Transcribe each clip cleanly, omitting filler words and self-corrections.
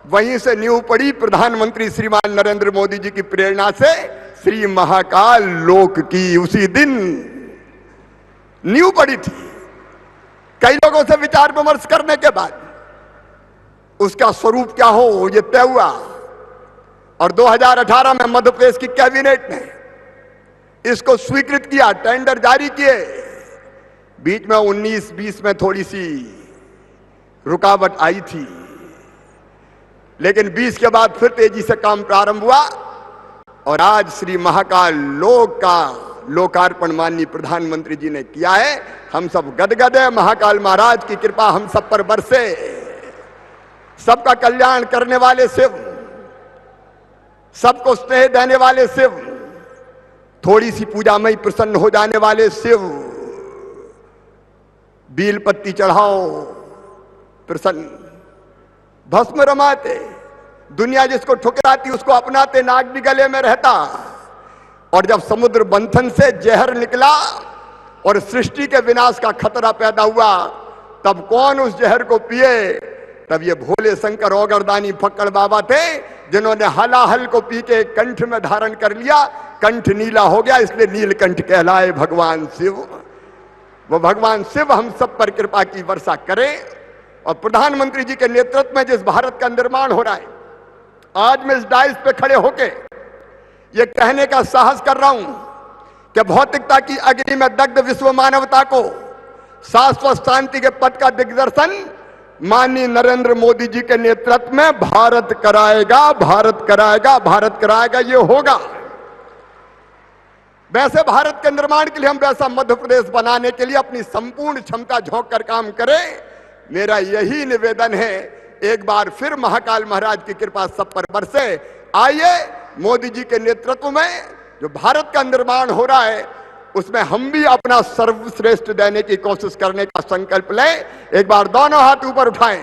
वहीं से नींव पड़ी प्रधानमंत्री श्रीमान नरेंद्र मोदी जी की प्रेरणा से श्री महाकाल लोक की। उसी दिन नींव पड़ी थी। कई लोगों से विचार विमर्श करने के बाद उसका स्वरूप क्या हो ये तय हुआ और 2018 में मध्य प्रदेश की कैबिनेट ने इसको स्वीकृत किया, टेंडर जारी किए। बीच में 19-20 में थोड़ी सी रुकावट आई थी, लेकिन 20 के बाद फिर तेजी से काम प्रारंभ हुआ और आज श्री महाकाल लोक का लोकार्पण माननीय प्रधानमंत्री जी ने किया है। हम सब गदगद है। महाकाल महाराज की कृपा हम सब पर बरसे। सबका कल्याण करने वाले शिव, सबको स्नेह देने वाले शिव, थोड़ी सी पूजा में ही प्रसन्न हो जाने वाले शिव, बील पत्ती चढ़ाओ प्रसन्न, भस्म रमाते, दुनिया जिसको ठुकराती उसको अपनाते, नाग भी गले में रहता। और जब समुद्र मंथन से जहर निकला और सृष्टि के विनाश का खतरा पैदा हुआ, तब कौन उस जहर को पिए? तब ये भोले शंकर ओगरदानी फक्कड़ बाबा थे, जिन्होंने हलाहल को पी के कंठ में धारण कर लिया। कंठ नीला हो गया, इसलिए नीलकंठ कहलाए भगवान शिव। वो भगवान शिव हम सब पर कृपा की वर्षा करें। और प्रधानमंत्री जी के नेतृत्व में जिस भारत का निर्माण हो रहा है, आज मैं इस डाइस पे खड़े होके ये कहने का साहस कर रहा हूं कि भौतिकता की अग्नि में दग्ध विश्व मानवता को शाश्वत शांति के पथ का दिग्दर्शन माननीय नरेंद्र मोदी जी के नेतृत्व में भारत कराएगा, भारत कराएगा, भारत कराएगा। ये होगा। वैसे भारत के निर्माण के लिए हम वैसा मध्य प्रदेश बनाने के लिए अपनी संपूर्ण क्षमता झोंक कर काम करें। मेरा यही निवेदन है। एक बार फिर महाकाल महाराज की कृपा सब पर बरसे। आइए मोदी जी के नेतृत्व में जो भारत का निर्माण हो रहा है, उसमें हम भी अपना सर्वश्रेष्ठ देने की कोशिश करने का संकल्प लें। एक बार दोनों हाथ ऊपर उठाएं,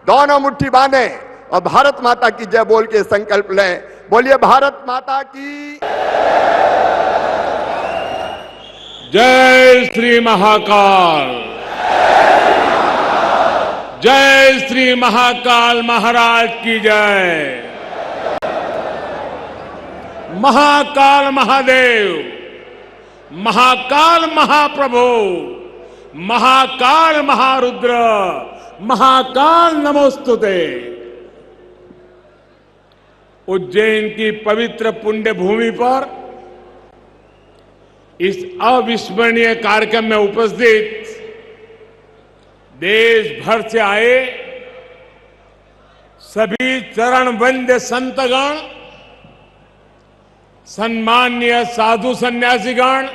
दोनों मुट्ठी बांधें और भारत माता की जय बोल के संकल्प लें। बोलिए भारत माता की जय श्री महाकाल। जय श्री महाकाल महाराज की जय। महाकाल महादेव, महाकाल महाप्रभु, महाकाल महारुद्र, महाकाल नमोस्तुते। उज्जैन की पवित्र पुण्य भूमि पर इस अविस्मरणीय कार्यक्रम में उपस्थित देश भर से आए सभी चरण वंद्य संतगण, सम्माननीय साधु सन्यासीगण,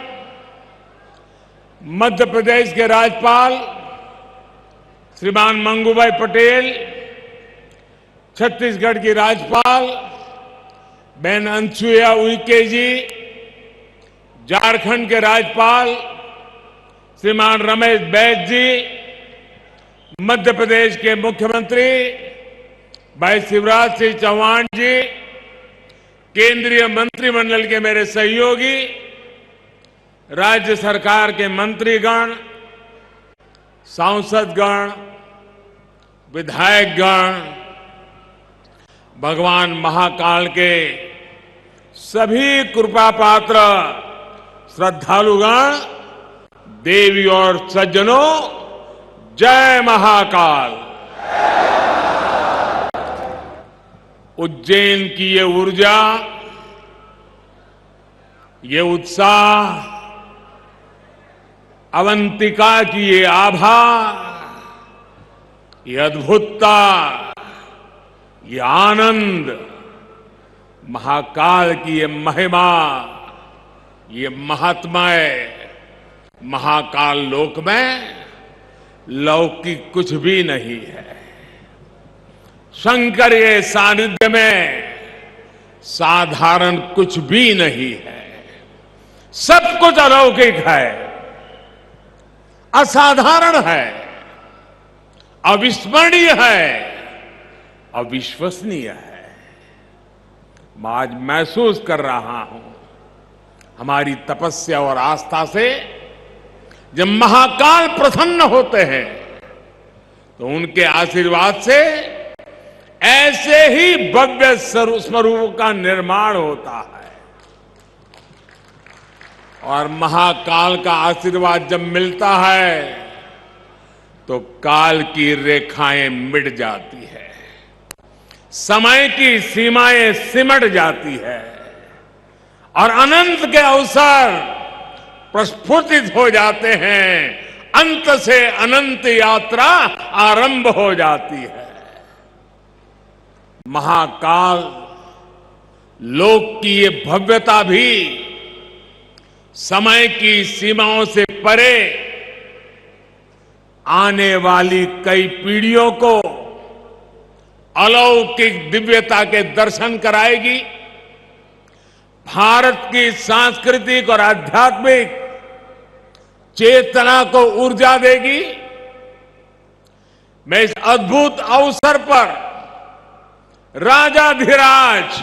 मध्य प्रदेश के राज्यपाल श्रीमान मंगूभाई पटेल, छत्तीसगढ़ की राज्यपाल बहन अनसुईया उइके जी, झारखंड के राज्यपाल श्रीमान रमेश बैस जी, मध्य प्रदेश के मुख्यमंत्री भाई शिवराज सिंह चौहान जी, केंद्रीय मंत्रिमंडल के मेरे सहयोगी, राज्य सरकार के मंत्रीगण, सांसदगण, विधायकगण, भगवान महाकाल के सभी कृपा पात्र श्रद्धालुगण, देवी और सज्जनों, जय महाकाल। उज्जैन की ये ऊर्जा, ये उत्साह, अवंतिका की ये आभा, ये अद्भुतता, ये आनंद, महाकाल की ये महिमा, ये महात्म्य, महाकाल लोक में लौकिक कुछ भी नहीं है। शंकर के सानिध्य में साधारण कुछ भी नहीं है। सब कुछ अलौकिक है, असाधारण है, अविस्मरणीय है, अविश्वसनीय है। मैं आज महसूस कर रहा हूं, हमारी तपस्या और आस्था से जब महाकाल प्रसन्न होते हैं तो उनके आशीर्वाद से ऐसे ही भव्य स्वरूप का निर्माण होता है। और महाकाल का आशीर्वाद जब मिलता है तो काल की रेखाएं मिट जाती है, समय की सीमाएं सिमट जाती है और अनंत के अवसर प्रस्फुटित हो जाते हैं। अंत से अनंत यात्रा आरंभ हो जाती है। महाकाल लोक की ये भव्यता भी समय की सीमाओं से परे आने वाली कई पीढ़ियों को अलौकिक दिव्यता के दर्शन कराएगी, भारत की सांस्कृतिक और आध्यात्मिक चेतना को ऊर्जा देगी। मैं इस अद्भुत अवसर पर राजाधिराज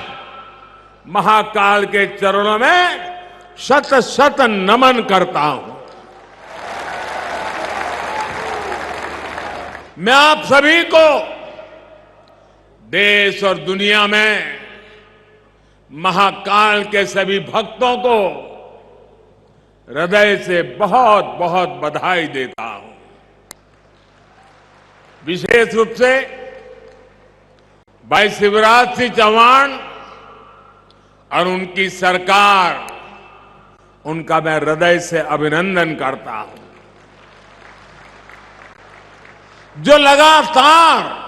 महाकाल के चरणों में शत शत नमन करता हूं। मैं आप सभी को, देश और दुनिया में महाकाल के सभी भक्तों को हृदय से बहुत बहुत बधाई देता हूं। विशेष रूप से भाई शिवराज सिंह चौहान और उनकी सरकार, उनका मैं हृदय से अभिनंदन करता हूं, जो लगातार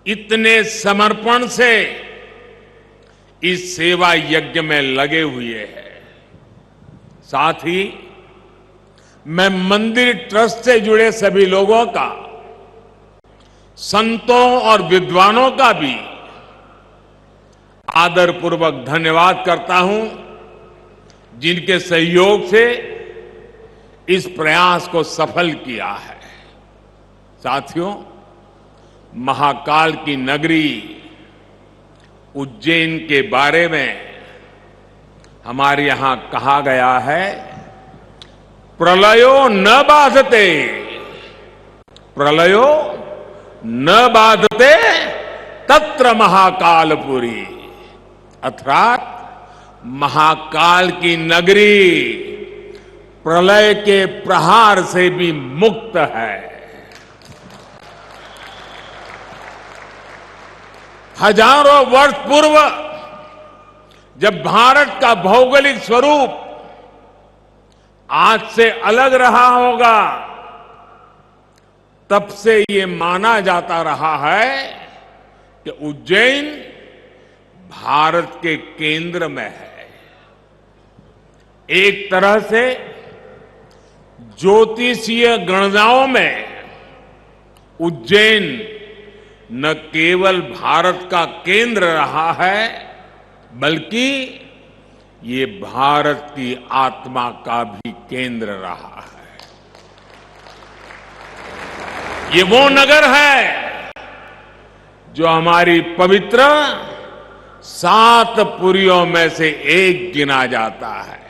इतने समर्पण से इस सेवा यज्ञ में लगे हुए हैं। साथ ही मैं मंदिर ट्रस्ट से जुड़े सभी लोगों का, संतों और विद्वानों का भी आदरपूर्वक धन्यवाद करता हूं, जिनके सहयोग से इस प्रयास को सफल किया है। साथियों, महाकाल की नगरी उज्जैन के बारे में हमारे यहां कहा गया है, प्रलयो न बाधते, प्रलयो न बाधते तत्र महाकालपुरी, अर्थात महाकाल की नगरी प्रलय के प्रहार से भी मुक्त है। हजारों वर्ष पूर्व जब भारत का भौगोलिक स्वरूप आज से अलग रहा होगा, तब से ये माना जाता रहा है कि उज्जैन भारत के केंद्र में है। एक तरह से ज्योतिषीय गणनाओं में उज्जैन न केवल भारत का केंद्र रहा है, बल्कि ये भारत की आत्मा का भी केंद्र रहा है। ये वो नगर है जो हमारी पवित्र 7 पुरियों में से एक गिना जाता है।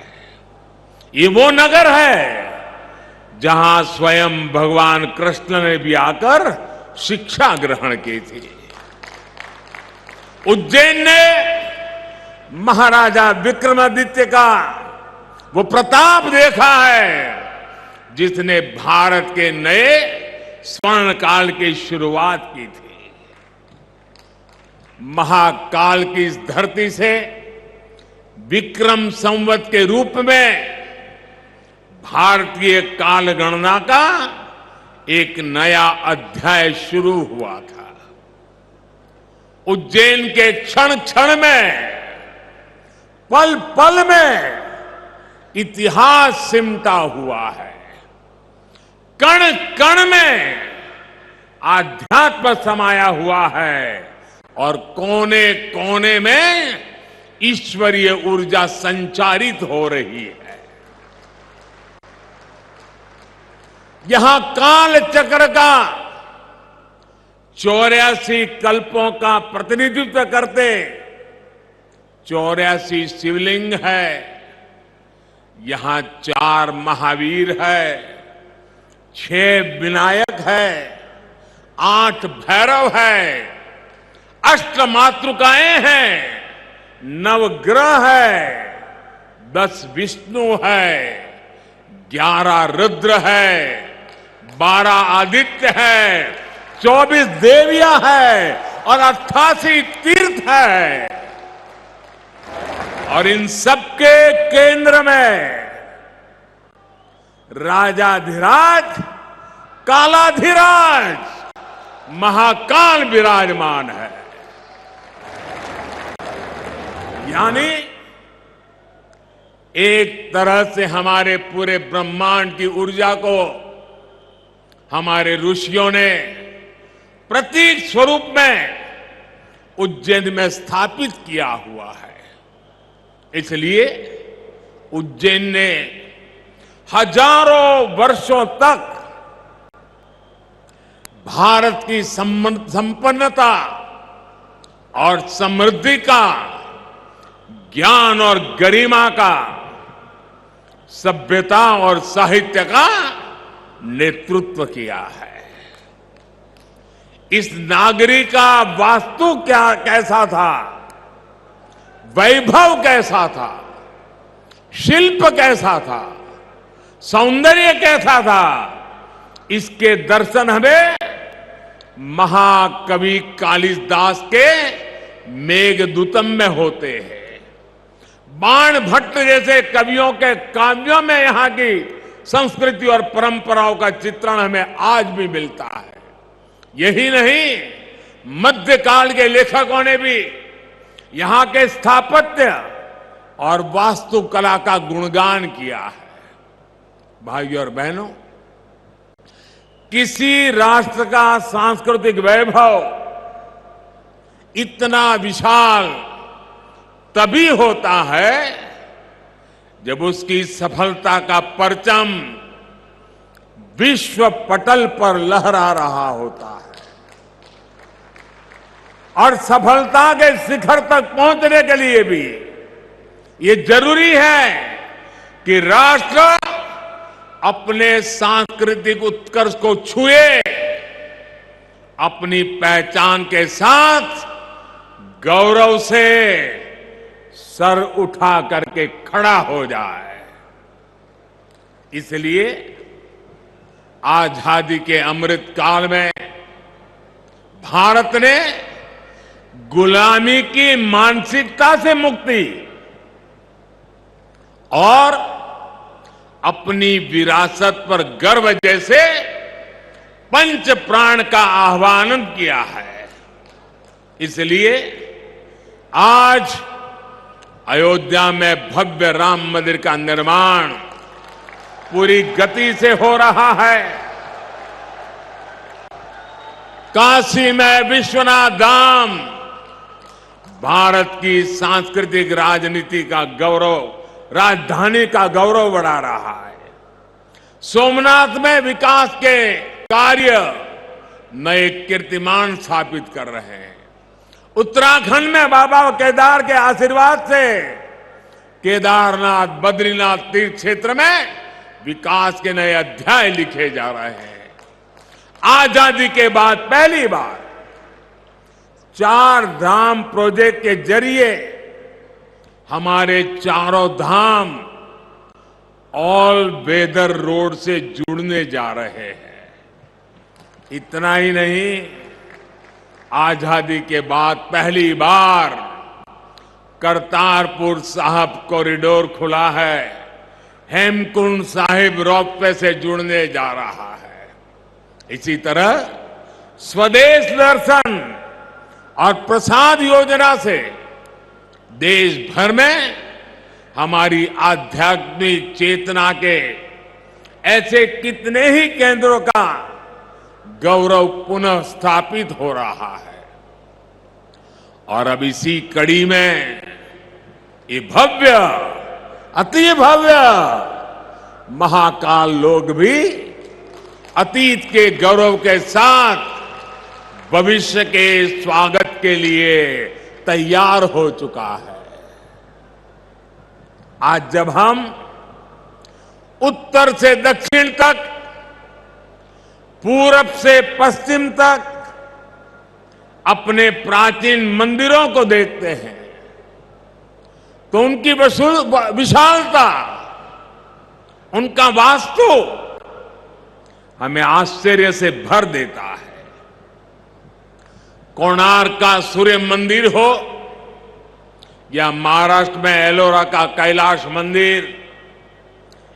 ये वो नगर है जहां स्वयं भगवान कृष्ण ने भी आकर शिक्षा ग्रहण की थी। उज्जैन ने महाराजा विक्रमादित्य का वो प्रताप देखा है जिसने भारत के नए स्वर्ण काल की शुरुआत की थी। महाकाल की इस धरती से विक्रम संवत के रूप में भारतीय काल गणना का एक नया अध्याय शुरू हुआ था। उज्जैन के क्षण क्षण में, पल पल में इतिहास सिमटा हुआ है। कण कण में आध्यात्म समाया हुआ है और कोने कोने में ईश्वरीय ऊर्जा संचारित हो रही है। यहां काल चक्र का 84 कल्पों का प्रतिनिधित्व करते 84 शिवलिंग है। यहां 4 महावीर है, 6 विनायक है, 8 भैरव है, अष्टमातृकाएं हैं, नवग्रह है, 10 विष्णु है, 11 रुद्र है, 12 आदित्य है, 24 देवियां है और 88 तीर्थ है। और इन सबके केंद्र में राजाधिराज कालाधिराज महाकाल विराजमान है। यानी एक तरह से हमारे पूरे ब्रह्मांड की ऊर्जा को हमारे ऋषियों ने प्रतीक स्वरूप में उज्जैन में स्थापित किया हुआ है। इसलिए उज्जैन ने हजारों वर्षों तक भारत की संपन्नता और समृद्धि का, ज्ञान और गरिमा का, सभ्यता और साहित्य का नेतृत्व किया है। इस नागरी का वास्तु कैसा था, वैभव कैसा था, शिल्प कैसा था, सौंदर्य कैसा था, इसके दर्शन हमें महाकवि कालिदास के मेघदूतम में होते हैं। बाण भट्ट जैसे कवियों के काव्यों में यहां की संस्कृति और परंपराओं का चित्रण हमें आज भी मिलता है। यही नहीं, मध्यकाल के लेखकों ने भी यहां के स्थापत्य और वास्तुकला का गुणगान किया है। भाइयों और बहनों, किसी राष्ट्र का सांस्कृतिक वैभव इतना विशाल तभी होता है जब उसकी सफलता का परचम विश्व पटल पर लहरा रहा होता है। और सफलता के शिखर तक पहुंचने के लिए भी ये जरूरी है कि राष्ट्र अपने सांस्कृतिक उत्कर्ष को छुए, अपनी पहचान के साथ गौरव से सर उठा करके खड़ा हो जाए। इसलिए आजादी के अमृत काल में भारत ने गुलामी की मानसिकता से मुक्ति और अपनी विरासत पर गर्व जैसे पंच प्राण का आह्वान किया है। इसलिए आज अयोध्या में भव्य राम मंदिर का निर्माण पूरी गति से हो रहा है। काशी में विश्वनाथ धाम भारत की सांस्कृतिक राजनीति का गौरव, राजधानी का गौरव बढ़ा रहा है। सोमनाथ में विकास के कार्य नए कीर्तिमान स्थापित कर रहे हैं। उत्तराखंड में बाबा केदार के आशीर्वाद से केदारनाथ, बद्रीनाथ तीर्थ क्षेत्र में विकास के नए अध्याय लिखे जा रहे हैं। आजादी के बाद पहली बार 4 धाम प्रोजेक्ट के जरिए हमारे चारों धाम ऑल वेदर रोड से जुड़ने जा रहे हैं। इतना ही नहीं, आजादी के बाद पहली बार करतारपुर साहिब कॉरिडोर खुला है, हेमकुंड साहिब रोपवे से जुड़ने जा रहा है। इसी तरह स्वदेश दर्शन और प्रसाद योजना से देश भर में हमारी आध्यात्मिक चेतना के ऐसे कितने ही केंद्रों का गौरव पुनः स्थापित हो रहा है। और अब इसी कड़ी में ये भव्य, अति भव्य महाकाल लोक भी अतीत के गौरव के साथ भविष्य के स्वागत के लिए तैयार हो चुका है। आज जब हम उत्तर से दक्षिण तक, पूरब से पश्चिम तक अपने प्राचीन मंदिरों को देखते हैं तो उनकी विशालता, उनका वास्तु हमें आश्चर्य से भर देता है। कोणार्क का सूर्य मंदिर हो या महाराष्ट्र में एलोरा का कैलाश मंदिर,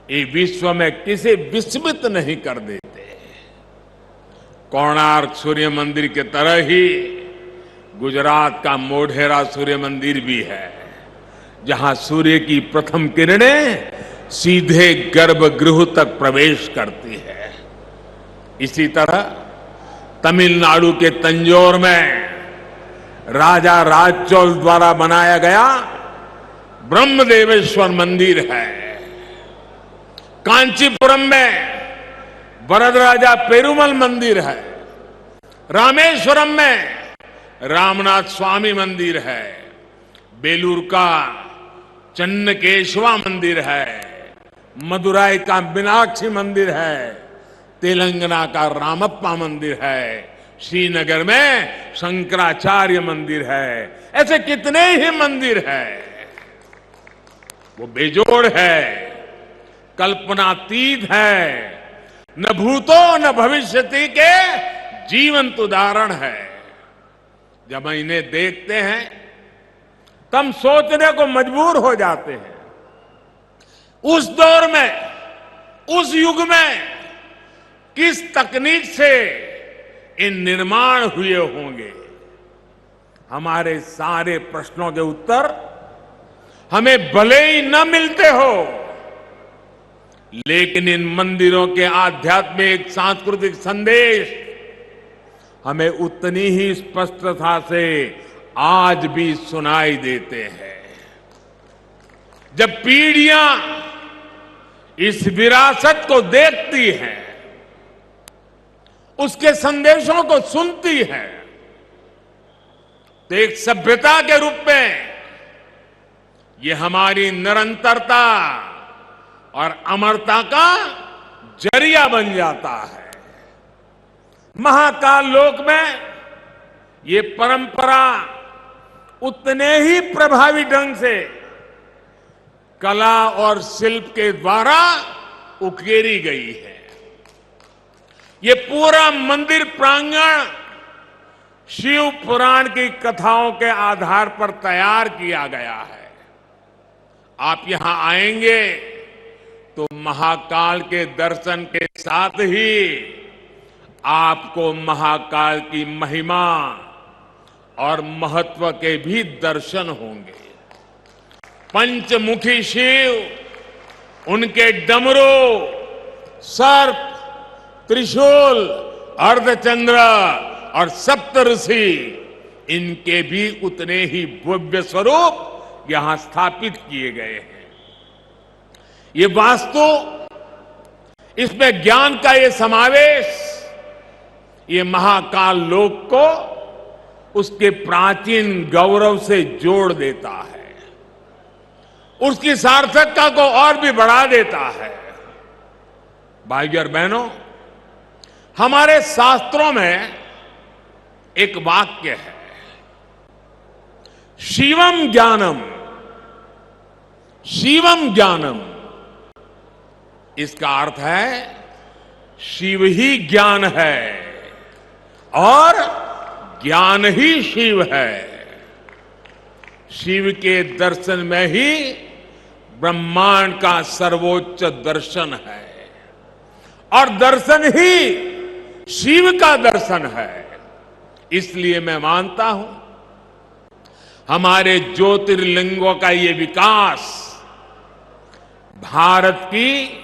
ये विश्व में किसी विस्मित नहीं कर देते। कोणार्क सूर्य मंदिर के तरह ही गुजरात का मोढेरा सूर्य मंदिर भी है, जहां सूर्य की प्रथम किरणें सीधे गर्भगृह तक प्रवेश करती है। इसी तरह तमिलनाडु के तंजौर में राजा राजचोल द्वारा बनाया गया ब्रह्मदेवेश्वर मंदिर है। कांचीपुरम में वरदराजा पेरुमल मंदिर है। रामेश्वरम में रामनाथ स्वामी मंदिर है। बेलूर का चन्नकेशवा मंदिर है। मदुराई का मीनाक्षी मंदिर है। तेलंगाना का रामप्पा मंदिर है। श्रीनगर में शंकराचार्य मंदिर है। ऐसे कितने ही मंदिर हैं। वो बेजोड़ है, कल्पनातीत है, न भूतो न भविष्यति के जीवंत उदाहरण है। जब इन्हें देखते हैं तब सोचने को मजबूर हो जाते हैं, उस दौर में, उस युग में किस तकनीक से इन निर्माण हुए होंगे। हमारे सारे प्रश्नों के उत्तर हमें भले ही न मिलते हो, लेकिन इन मंदिरों के आध्यात्मिक सांस्कृतिक संदेश हमें उतनी ही स्पष्टता से आज भी सुनाई देते हैं। जब पीढ़ियां इस विरासत को देखती हैं, उसके संदेशों को सुनती हैं, तो एक सभ्यता के रूप में ये हमारी निरंतरता और अमरता का जरिया बन जाता है। महाकाल लोक में ये परंपरा उतने ही प्रभावी ढंग से कला और शिल्प के द्वारा उकेरी गई है। ये पूरा मंदिर प्रांगण शिव पुराण की कथाओं के आधार पर तैयार किया गया है। आप यहां आएंगे तो महाकाल के दर्शन के साथ ही आपको महाकाल की महिमा और महत्व के भी दर्शन होंगे। पंचमुखी शिव, उनके डमरू, सर्प, त्रिशूल, अर्धचंद्र और सप्तऋषि, इनके भी उतने ही भव्य स्वरूप यहां स्थापित किए गए हैं। ये वास्तु, इसमें ज्ञान का ये समावेश, ये महाकाल लोक को उसके प्राचीन गौरव से जोड़ देता है, उसकी सार्थकता को और भी बढ़ा देता है। भाइयों और बहनों, हमारे शास्त्रों में एक वाक्य है, शिवम ज्ञानम, शिवम ज्ञानम। इसका अर्थ है शिव ही ज्ञान है और ज्ञान ही शिव है। शिव के दर्शन में ही ब्रह्मांड का सर्वोच्च दर्शन है और दर्शन ही शिव का दर्शन है। इसलिए मैं मानता हूं हमारे ज्योतिर्लिंगों का ये विकास भारत की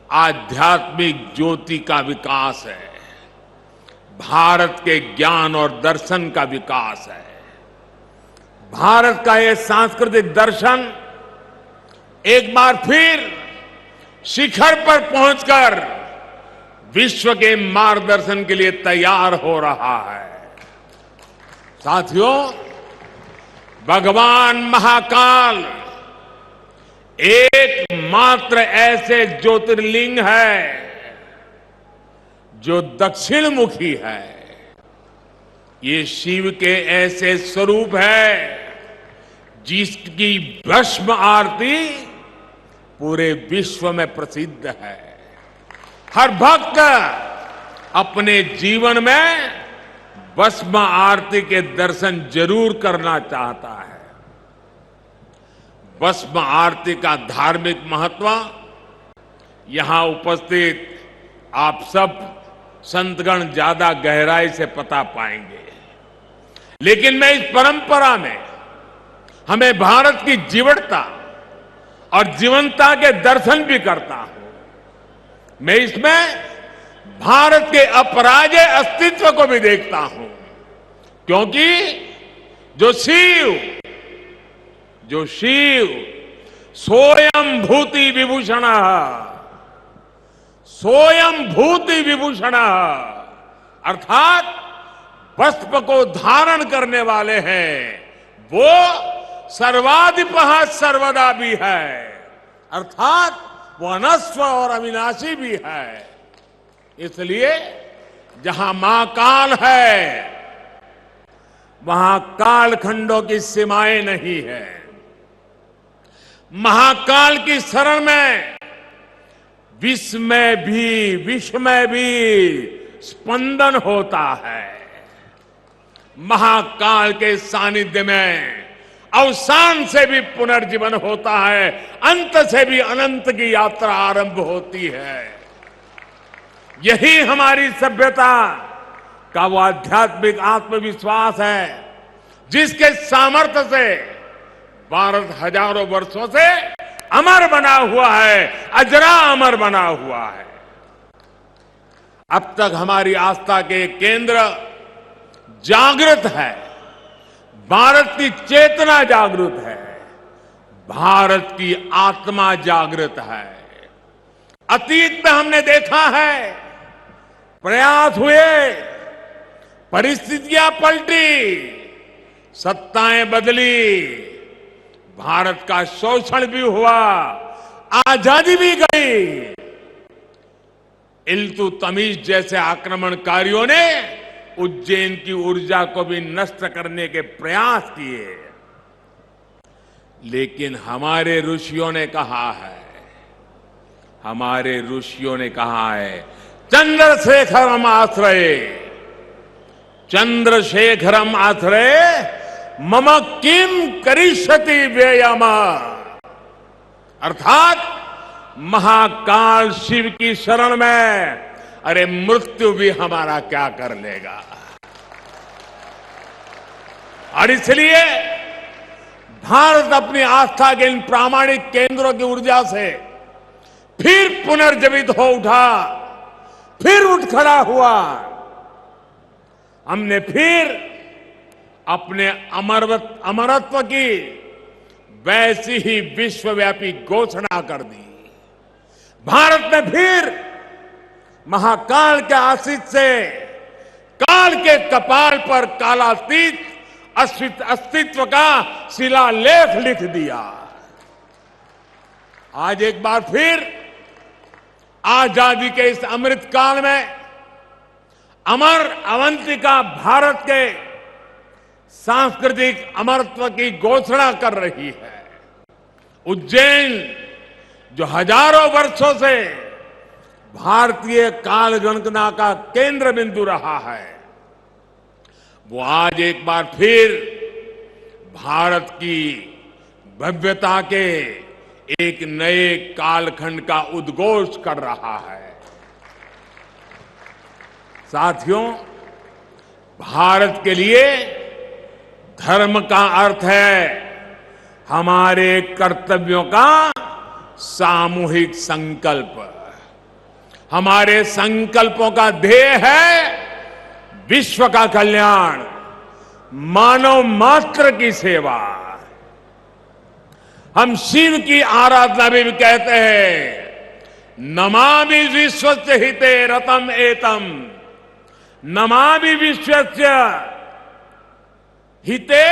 आध्यात्मिक ज्योति का विकास है, भारत के ज्ञान और दर्शन का विकास है। भारत का ये सांस्कृतिक दर्शन एक बार फिर शिखर पर पहुंचकर विश्व के मार्गदर्शन के लिए तैयार हो रहा है। साथियों, भगवान महाकाल एकमात्र ऐसे ज्योतिर्लिंग है जो दक्षिण मुखी है। ये शिव के ऐसे स्वरूप है जिसकी भस्म आरती पूरे विश्व में प्रसिद्ध है। हर भक्त अपने जीवन में भस्म आरती के दर्शन जरूर करना चाहता है। भस्म आरती का धार्मिक महत्व यहां उपस्थित आप सब संतगण ज्यादा गहराई से पता पाएंगे, लेकिन मैं इस परंपरा में हमें भारत की जीवटता और जीवंतता के दर्शन भी करता हूं। मैं इसमें भारत के अपराजेय अस्तित्व को भी देखता हूं, क्योंकि जो शिव सोयम भूति विभूषण, सोयम भूति विभूषण अर्थात वस्त्र को धारण करने वाले हैं, वो सर्वाधिपः सर्वदा भी है, अर्थात वो अनस्व और अविनाशी भी है। इसलिए जहां महाकाल है वहां कालखंडों की सीमाएं नहीं है। महाकाल की शरण में विश्व में भी स्पंदन होता है। महाकाल के सानिध्य में अवसान से भी पुनर्जीवन होता है, अंत से भी अनंत की यात्रा आरंभ होती है। यही हमारी सभ्यता का वो आध्यात्मिक आत्मविश्वास है जिसके सामर्थ्य से भारत हजारों वर्षों से अमर बना हुआ है, अजरा अमर बना हुआ है। अब तक हमारी आस्था के केंद्र जागृत है, भारत की चेतना जागृत है, भारत की आत्मा जागृत है। अतीत में हमने देखा है, प्रयास हुए, परिस्थितियां पलटी, सत्ताएं बदली, भारत का शोषण भी हुआ, आजादी भी गई। इल्तुतमिश जैसे आक्रमणकारियों ने उज्जैन की ऊर्जा को भी नष्ट करने के प्रयास किए, लेकिन हमारे ऋषियों ने कहा है, चंद्रशेखरम आश्रय मम किम करिष्यति व्ययम, अर्थात महाकाल शिव की शरण में अरे मृत्यु भी हमारा क्या कर लेगा। और इसलिए भारत अपनी आस्था के इन प्रामाणिक केंद्रों की ऊर्जा से फिर पुनर्जीवित हो उठा, फिर उठ खड़ा हुआ। हमने फिर अपने अमरत्व की वैसी ही विश्वव्यापी घोषणा कर दी। भारत ने फिर महाकाल के आशीष से काल के कपाल पर कालातीत अस्तित्व का शिलालेख लिख दिया। आज एक बार फिर आजादी के इस अमृत काल में अमर अवंतिका भारत के सांस्कृतिक अमरत्व की घोषणा कर रही है। उज्जैन जो हजारों वर्षों से भारतीय काल गणना का केंद्र बिंदु रहा है, वो आज एक बार फिर भारत की भव्यता के एक नए कालखंड का उद्घोष कर रहा है। साथियों, भारत के लिए धर्म का अर्थ है हमारे कर्तव्यों का सामूहिक संकल्प। हमारे संकल्पों का ध्येय है विश्व का कल्याण, मानव मात्र की सेवा। हम शिव की आराधना में भी कहते हैं, नमामि विश्वस्य हिते रतम एतम, नमामि विश्वस्य हिते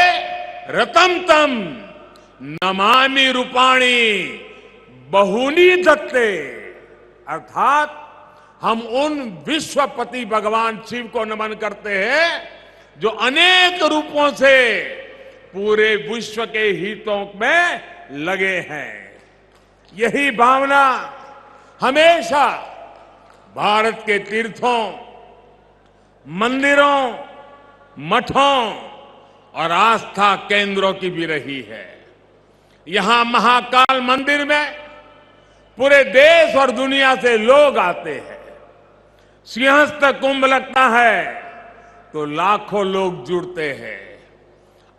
रतम तम, नमामि रूपाणी बहुनी दत्ते। अर्थात हम उन विश्वपति भगवान शिव को नमन करते हैं जो अनेक रूपों से पूरे विश्व के हितों में लगे हैं। यही भावना हमेशा भारत के तीर्थों, मंदिरों, मठों और आस्था केंद्रों की भी रही है। यहां महाकाल मंदिर में पूरे देश और दुनिया से लोग आते हैं। सिंहस्थ कुंभ लगता है तो लाखों लोग जुड़ते हैं।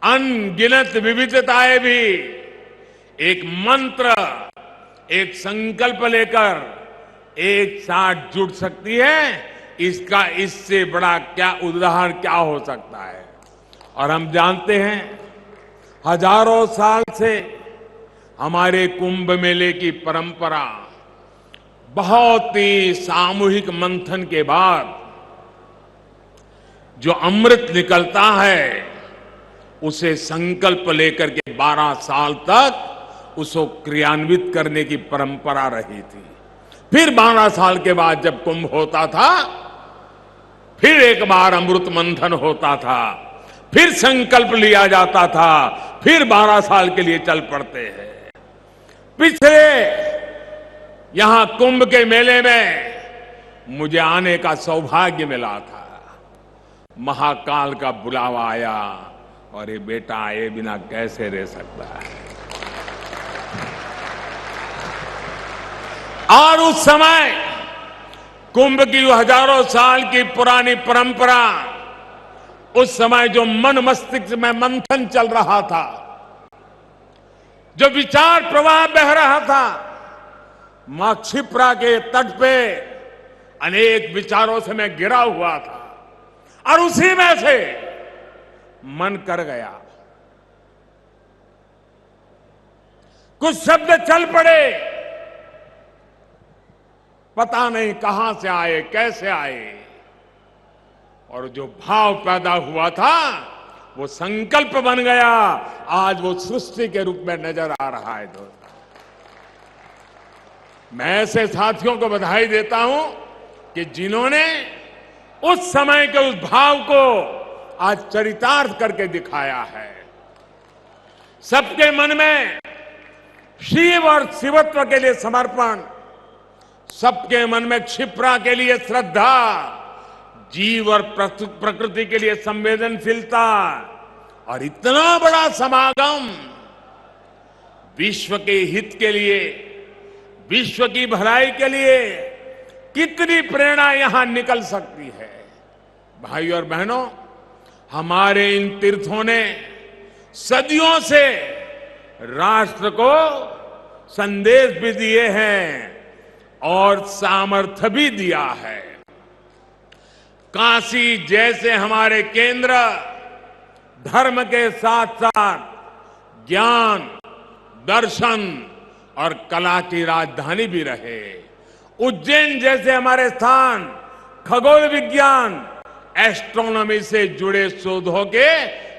अनगिनत विविधताएं भी एक मंत्र, एक संकल्प लेकर एक साथ जुड़ सकती है। इसका इससे बड़ा क्या उदाहरण क्या हो सकता है। और हम जानते हैं हजारों साल से हमारे कुंभ मेले की परंपरा बहुत ही सामूहिक मंथन के बाद जो अमृत निकलता है उसे संकल्प लेकर के 12 साल तक उसको क्रियान्वित करने की परंपरा रही थी। फिर 12 साल के बाद जब कुंभ होता था, फिर एक बार अमृत मंथन होता था, फिर संकल्प लिया जाता था, फिर 12 साल के लिए चल पड़ते हैं। पिछले यहां कुंभ के मेले में मुझे आने का सौभाग्य मिला था। महाकाल का बुलावा आया और ये बेटा आए बिना कैसे रह सकता है। और उस समय कुंभ की हजारों साल की पुरानी परंपरा, उस समय जो मन मस्तिष्क में मंथन चल रहा था, जो विचार प्रवाह बह रहा था, मां क्षिप्रा के तट पे अनेक विचारों से मैं घिरा हुआ था और उसी में से मन कर गया। कुछ शब्द चल पड़े, पता नहीं कहां से आए, कैसे आए, और जो भाव पैदा हुआ था वो संकल्प बन गया। आज वो सृष्टि के रूप में नजर आ रहा है। दोस्तों, मैं ऐसे साथियों को बधाई देता हूं कि जिन्होंने उस समय के उस भाव को आज चरितार्थ करके दिखाया है। सबके मन में शिव और शिवत्व के लिए समर्पण, सबके मन में क्षिप्रा के लिए श्रद्धा, जीव और प्रकृति के लिए संवेदनशीलता, और इतना बड़ा समागम विश्व के हित के लिए, विश्व की भलाई के लिए कितनी प्रेरणा यहां निकल सकती है। भाई और बहनों, हमारे इन तीर्थों ने सदियों से राष्ट्र को संदेश भी दिए हैं और सामर्थ्य भी दिया है। काशी जैसे हमारे केंद्र धर्म के साथ साथ ज्ञान, दर्शन और कला की राजधानी भी रहे। उज्जैन जैसे हमारे स्थान खगोल विज्ञान, एस्ट्रोनॉमी से जुड़े शोधों के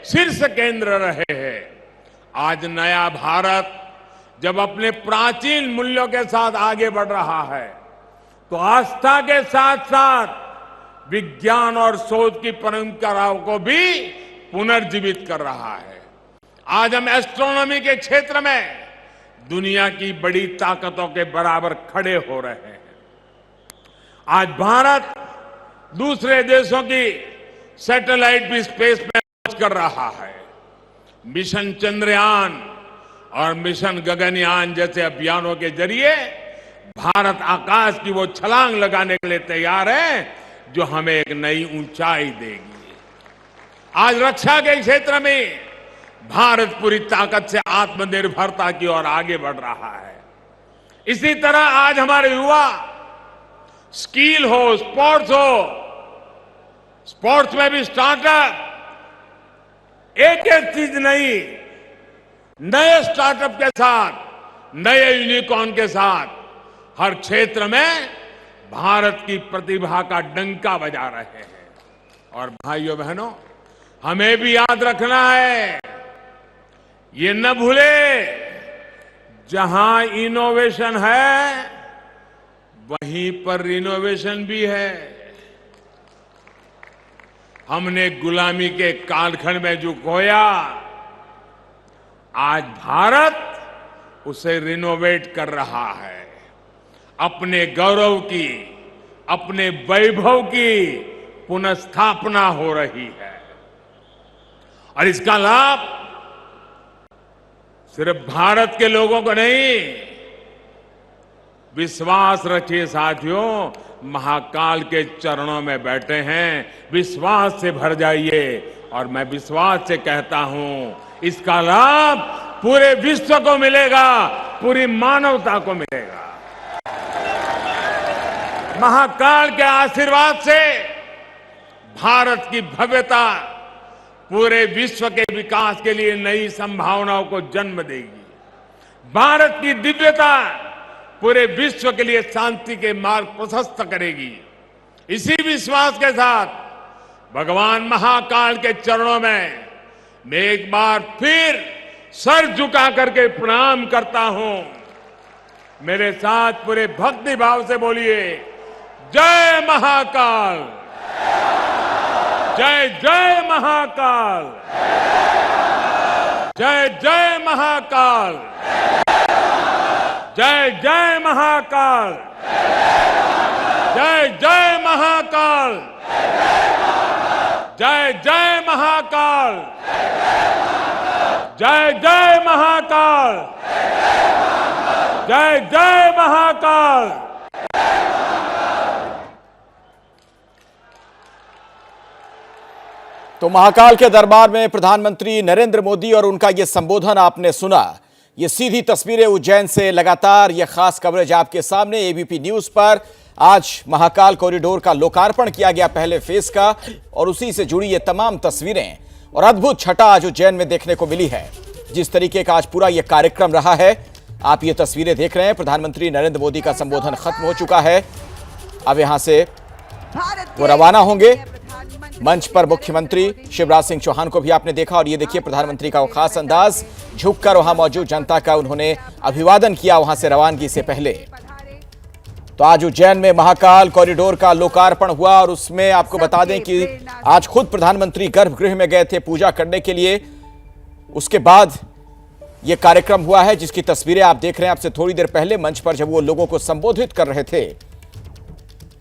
शीर्ष केंद्र रहे हैं। आज नया भारत जब अपने प्राचीन मूल्यों के साथ आगे बढ़ रहा है तो आस्था के साथ साथ विज्ञान और शोध की परंपराओं को भी पुनर्जीवित कर रहा है। आज हम एस्ट्रोनॉमी के क्षेत्र में दुनिया की बड़ी ताकतों के बराबर खड़े हो रहे हैं। आज भारत दूसरे देशों की सैटेलाइट भी स्पेस में लॉन्च कर रहा है। मिशन चंद्रयान और मिशन गगनयान जैसे अभियानों के जरिए भारत आकाश की वो छलांग लगाने के लिए तैयार है जो हमें एक नई ऊंचाई देगी। आज रक्षा के क्षेत्र में भारत पूरी ताकत से आत्मनिर्भरता की ओर आगे बढ़ रहा है। इसी तरह आज हमारे युवा स्किल हो, स्पोर्ट्स हो, स्पोर्ट्स में भी स्टार्टअप, एक एक चीज नहीं, नए स्टार्टअप के साथ, नए यूनिकॉर्न के साथ हर क्षेत्र में भारत की प्रतिभा का डंका बजा रहे हैं। और भाइयों बहनों, हमें भी याद रखना है, ये न भूले, जहां इनोवेशन है वहीं पर रिनोवेशन भी है। हमने गुलामी के कालखंड में जो खोया, आज भारत उसे रिनोवेट कर रहा है। अपने गौरव की, अपने वैभव की पुनर्स्थापना हो रही है और इसका लाभ सिर्फ भारत के लोगों को नहीं, विश्वास रखिए साथियों, महाकाल के चरणों में बैठे हैं, विश्वास से भर जाइए। और मैं विश्वास से कहता हूं, इसका लाभ पूरे विश्व को मिलेगा, पूरी मानवता को मिलेगा। महाकाल के आशीर्वाद से भारत की भव्यता पूरे विश्व के विकास के लिए नई संभावनाओं को जन्म देगी। भारत की दिव्यता पूरे विश्व के लिए शांति के मार्ग प्रशस्त करेगी। इसी विश्वास के साथ भगवान महाकाल के चरणों में मैं एक बार फिर सर झुका करके प्रणाम करता हूं। मेरे साथ पूरे भक्ति भाव से बोलिए, जय महाकाल, जय जय महाकाल, जय जय महाकाल, जय जय महाकाल, जय जय महाकाल, जय जय महाकाल, जय जय महाकाल, जय जय महाकाल। तो महाकाल के दरबार में प्रधानमंत्री नरेंद्र मोदी और उनका यह संबोधन आपने सुना। ये सीधी तस्वीरें उज्जैन से लगातार यह खास कवरेज आपके सामने एबीपी न्यूज पर। आज महाकाल कॉरिडोर का लोकार्पण किया गया पहले फेज का, और उसी से जुड़ी ये तमाम तस्वीरें और अद्भुत छटा आज उज्जैन में देखने को मिली है। जिस तरीके का आज पूरा यह कार्यक्रम रहा है, आप ये तस्वीरें देख रहे हैं। प्रधानमंत्री नरेंद्र मोदी का संबोधन खत्म हो चुका है। अब यहां से वो रवाना होंगे। मंच पर मुख्यमंत्री शिवराज सिंह चौहान को भी आपने देखा, और ये देखिए प्रधानमंत्री का वो खास अंदाज, झुककर वहां मौजूद जनता का उन्होंने अभिवादन किया वहां से रवानगी से पहले। तो आज उज्जैन में महाकाल कॉरिडोर का लोकार्पण हुआ, और उसमें आपको बता दें कि आज खुद प्रधानमंत्री गर्भगृह में गए थे पूजा करने के लिए। उसके बाद यह कार्यक्रम हुआ है जिसकी तस्वीरें आप देख रहे हैं। आपसे थोड़ी देर पहले मंच पर जब वो लोगों को संबोधित कर रहे थे,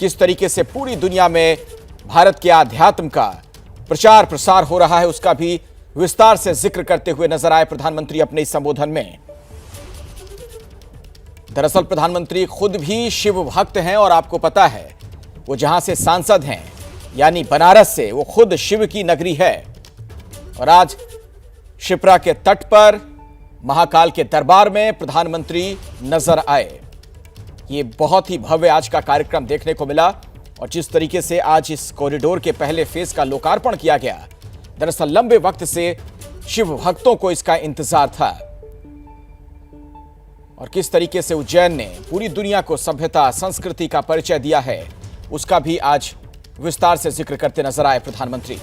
किस तरीके से पूरी दुनिया में भारत के आध्यात्म का प्रचार प्रसार हो रहा है, उसका भी विस्तार से जिक्र करते हुए नजर आए प्रधानमंत्री अपने इस संबोधन में। दरअसल प्रधानमंत्री खुद भी शिव भक्त हैं, और आपको पता है वो जहां से सांसद हैं यानी बनारस से, वो खुद शिव की नगरी है। और आज शिप्रा के तट पर महाकाल के दरबार में प्रधानमंत्री नजर आए। ये बहुत ही भव्य आज का कार्यक्रम देखने को मिला, और जिस तरीके से आज इस कॉरिडोर के पहले फेज का लोकार्पण किया गया, दरअसल लंबे वक्त से शिव भक्तों को इसका इंतजार था। और किस तरीके से उज्जैन ने पूरी दुनिया को सभ्यता संस्कृति का परिचय दिया है, उसका भी आज विस्तार से जिक्र करते नजर आए प्रधानमंत्री।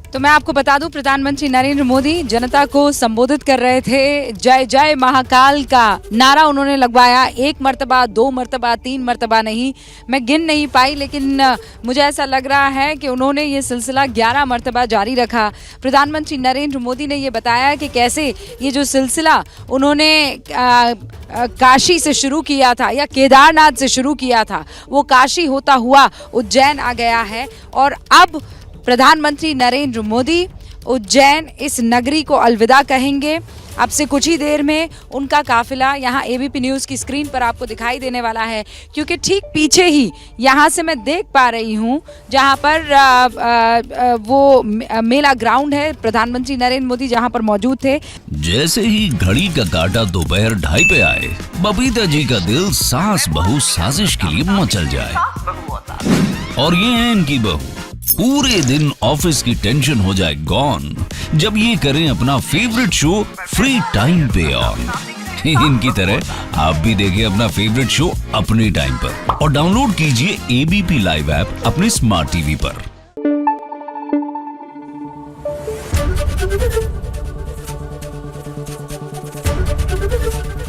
तो मैं आपको बता दूं, प्रधानमंत्री नरेंद्र मोदी जनता को संबोधित कर रहे थे। जय जय महाकाल का नारा उन्होंने लगवाया, 1 मर्तबा, 2 मर्तबा, 3 मर्तबा नहीं, मैं गिन नहीं पाई, लेकिन मुझे ऐसा लग रहा है कि उन्होंने ये सिलसिला 11 मर्तबा जारी रखा। प्रधानमंत्री नरेंद्र मोदी ने ये बताया कि कैसे ये जो सिलसिला उन्होंने काशी से शुरू किया था या केदारनाथ से शुरू किया था, वो काशी होता हुआ उज्जैन आ गया है। और अब प्रधानमंत्री नरेंद्र मोदी उज्जैन इस नगरी को अलविदा कहेंगे। अब से कुछ ही देर में उनका काफिला यहाँ एबीपी न्यूज़ की स्क्रीन पर आपको दिखाई देने वाला है, क्योंकि ठीक पीछे ही यहाँ से मैं देख पा रही हूँ जहाँ पर वो मेला ग्राउंड है, प्रधानमंत्री नरेंद्र मोदी जहाँ पर मौजूद थे। जैसे ही घड़ी का काटा दोपहर 2:30 पे आए, बबीता जी का दिल सास बहू साजिश के लिए मचल जाए। और ये है इनकी बहू, पूरे दिन ऑफिस की टेंशन हो जाए गॉन जब ये करें अपना फेवरेट शो फ्री टाइम पे ऑन। इनकी तरह आप भी देखिए अपना फेवरेट शो अपने टाइम पर, और डाउनलोड कीजिए एबीपी लाइव ऐप अपने स्मार्ट टीवी पर।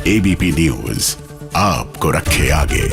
एबीपी न्यूज आपको रखे आगे।